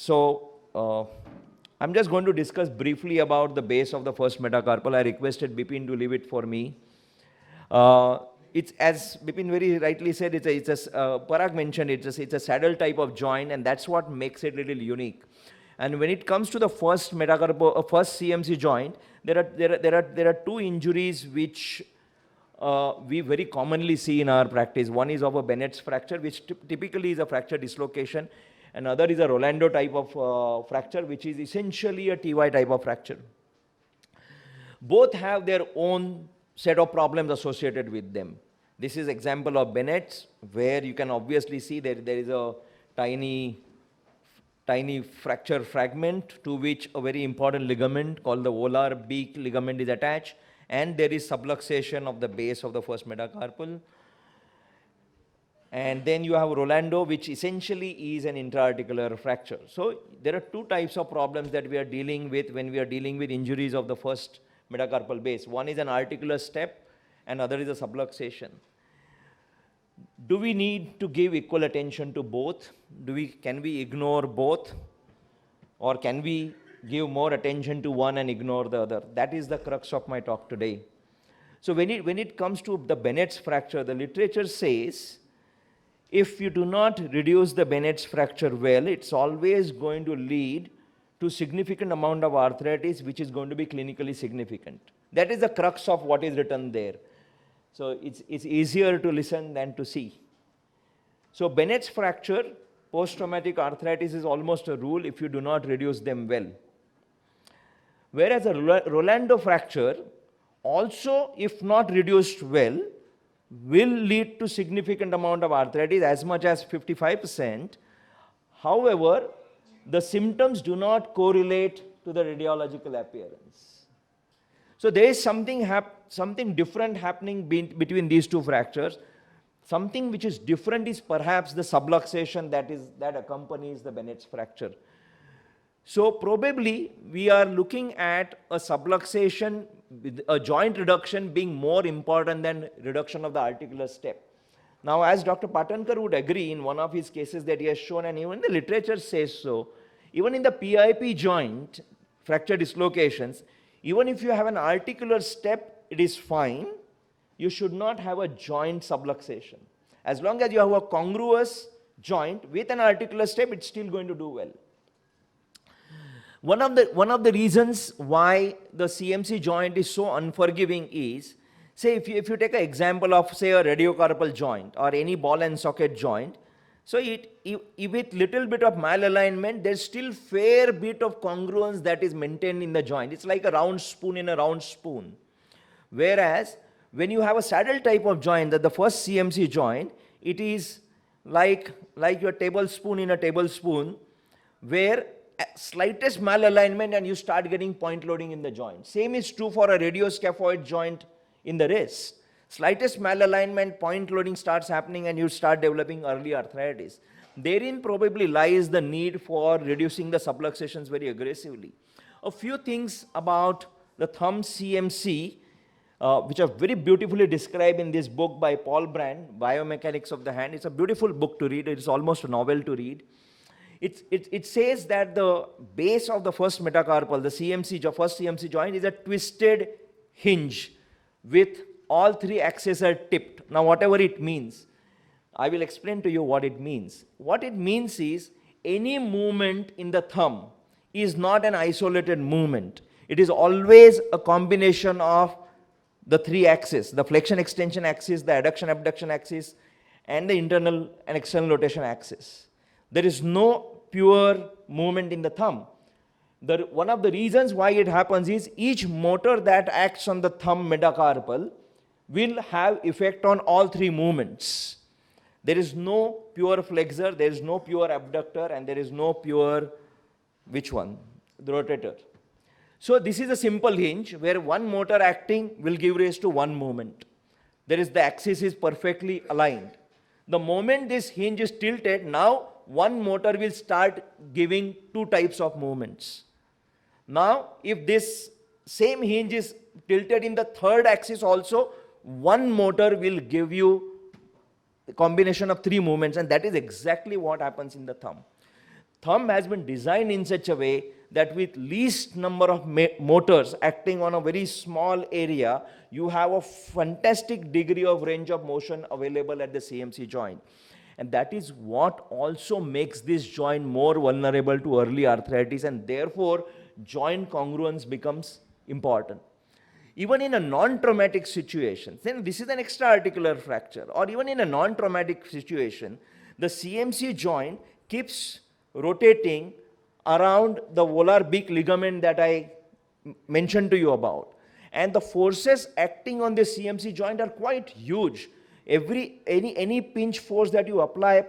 I'm just going to discuss briefly about the base of the first metacarpal. I requested Bipin to leave it for me. It's, as Bipin very rightly said, Parag mentioned, it's a saddle type of joint, and that's what makes it a little unique. And when it comes to the first metacarpal, first CMC joint, there are two injuries which we very commonly see in our practice. One is of a Bennett's fracture, which typically is a fracture dislocation. Another is a Rolando type of fracture, which is essentially a TY type of fracture. Both have their own set of problems associated with them. This is example of Bennett's, where you can obviously see there is a tiny fracture fragment to which a very important ligament called the volar beak ligament is attached, and there is subluxation of the base of the first metacarpal. And then you have Rolando, which essentially is an intra-articular fracture. So there are two types of problems that we are dealing with when we are dealing with injuries of the first metacarpal base. One is an articular step, and other is a subluxation. Do we need to give equal attention to both? Can we ignore both? Or can we give more attention to one and ignore the other? That is the crux of my talk today. So when it comes to the Bennett's fracture, the literature says, if you do not reduce the Bennett's fracture well, it's always going to lead to significant amount of arthritis, which is going to be clinically significant. That is the crux of what is written there. So it's easier to listen than to see. So Bennett's fracture, post-traumatic arthritis is almost a rule if you do not reduce them well. Whereas a Rolando fracture, also if not reduced well, will lead to significant amount of arthritis, as much as 55%. However, the symptoms do not correlate to the radiological appearance. So there is something different happening between these two fractures. Something which is different is perhaps the subluxation that accompanies the Bennett's fracture. So probably we are looking at a subluxation, a joint reduction being more important than reduction of the articular step. Now, as Dr. Patankar would agree in one of his cases that he has shown, and even the literature says so, even in the PIP joint, fracture dislocations, even if you have an articular step, it is fine. You should not have a joint subluxation. As long as you have a congruous joint with an articular step, it's still going to do well. One of the reasons why the CMC joint is so unforgiving is, say if you take an example of, say, a radiocarpal joint or any ball and socket joint, so with little bit of malalignment, there's still fair bit of congruence that is maintained in the joint. It's like a round spoon in a round spoon. Whereas when you have a saddle type of joint, that the first CMC joint, it is like your tablespoon in a tablespoon, where slightest malalignment and you start getting point loading in the joint. Same is true for a radioscaphoid joint in the wrist. Slightest malalignment, point loading starts happening and you start developing early arthritis. Therein probably lies the need for reducing the subluxations very aggressively. A few things about the thumb CMC, which are very beautifully described in this book by Paul Brand, Biomechanics of the Hand. It's a beautiful book to read. It's almost a novel to read. It says that the base of the first metacarpal, the first CMC joint, is a twisted hinge with all three axes are tipped. Now, whatever it means, I will explain to you what it means. What it means is any movement in the thumb is not an isolated movement. It is always a combination of the three axes, the flexion extension axis, the adduction abduction axis, and the internal and external rotation axis. There is no pure movement in the thumb. One of the reasons why it happens is each motor that acts on the thumb metacarpal will have effect on all three movements. There is no pure flexor, there is no pure abductor, and there is no pure, which one? The rotator. So this is a simple hinge where one motor acting will give rise to one movement. The axis is perfectly aligned. The moment this hinge is tilted, now one motor will start giving two types of movements. Now, if this same hinge is tilted in the third axis also, one motor will give you a combination of three movements, and that is exactly what happens in the thumb. thumb has been designed in such a way that with least number of motors acting on a very small area, you have a fantastic degree of range of motion available at the CMC joint. And that is what also makes this joint more vulnerable to early arthritis, and therefore joint congruence becomes important. Even in a non-traumatic situation, then this is an extra-articular fracture, or even in a non-traumatic situation, the CMC joint keeps rotating around the volar beak ligament that I mentioned to you about. And the forces acting on the CMC joint are quite huge. Any pinch force that you apply,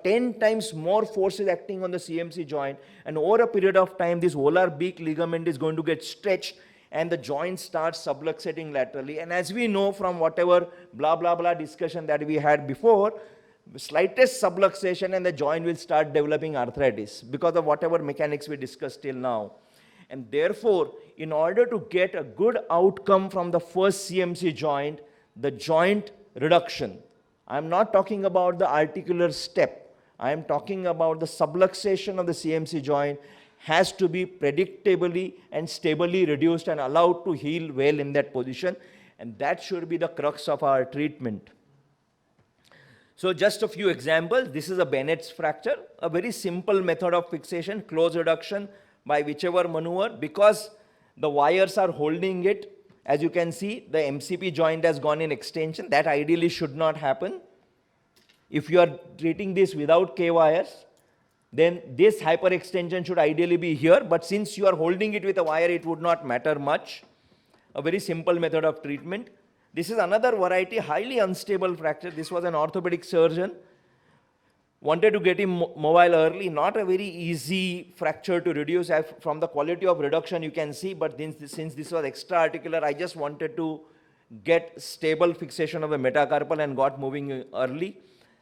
10 times more force is acting on the CMC joint, and over a period of time, this volar beak ligament is going to get stretched, and the joint starts subluxating laterally. And as we know from whatever blah blah blah discussion that we had before, slightest subluxation and the joint will start developing arthritis because of whatever mechanics we discussed till now. And therefore, in order to get a good outcome from the first CMC joint, the joint reduction, I am not talking about the articular step, I am talking about the subluxation of the CMC joint, has to be predictably and stably reduced and allowed to heal well in that position, and that should be the crux of our treatment. So just a few examples. This is a Bennett's fracture, a very simple method of fixation, close reduction by whichever maneuver. Because the wires are holding it, as you can see, the MCP joint has gone in extension. That ideally should not happen. If you are treating this without K wires, then this hyperextension should ideally be here, but since you are holding it with a wire, it would not matter much. A very simple method of treatment. This is another variety, highly unstable fracture. This was an orthopedic surgeon, wanted to get him mobile early, not a very easy fracture to reduce. From the quality of reduction you can see, but since this was extra-articular, I just wanted to get stable fixation of the metacarpal and got moving early.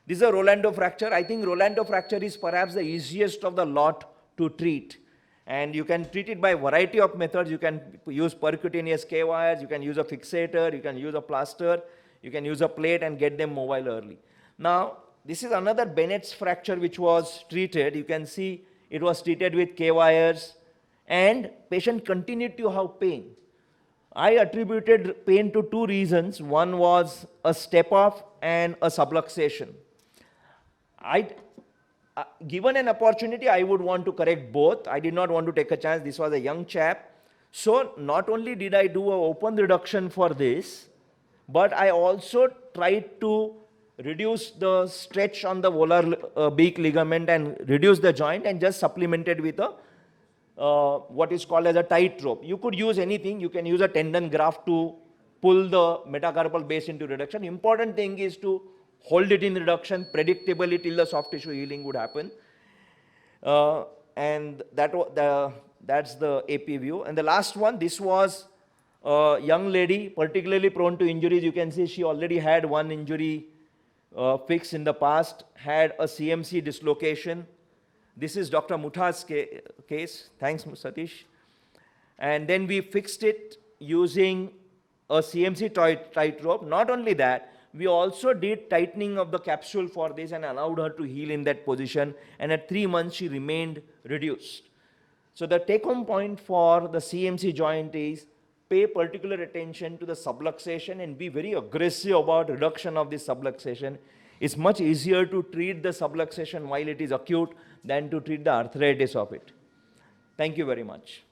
This is a Rolando fracture. I think Rolando fracture is perhaps the easiest of the lot to treat. And you can treat it by a variety of methods. You can use percutaneous K wires, you can use a fixator, you can use a plaster, you can use a plate and get them mobile early. Now, this is another Bennett's fracture which was treated. You can see it was treated with K wires and patient continued to have pain. I attributed pain to two reasons. One was a step off and a subluxation. Given an opportunity, I would want to correct both. I did not want to take a chance. This was a young chap. So not only did I do an open reduction for this, but I also tried to reduce the stretch on the volar beak ligament and reduce the joint, and just supplemented with a what is called as a tightrope. You could use anything. You can use a tendon graft to pull the metacarpal base into reduction. Important thing is to hold it in reduction predictably till the soft tissue healing would happen. And that's the AP view. And the last one, this was a young lady, particularly prone to injuries. You can see she already had one injury fixed in the past, had a CMC dislocation. This is Dr. Mutha's case. Thanks, Satish. And then we fixed it using a CMC tightrope. Not only that, we also did tightening of the capsule for this and allowed her to heal in that position. And at 3 months, she remained reduced. So the take-home point for the CMC joint is pay particular attention to the subluxation and be very aggressive about reduction of this subluxation. It's much easier to treat the subluxation while it is acute than to treat the arthritis of it. Thank you very much.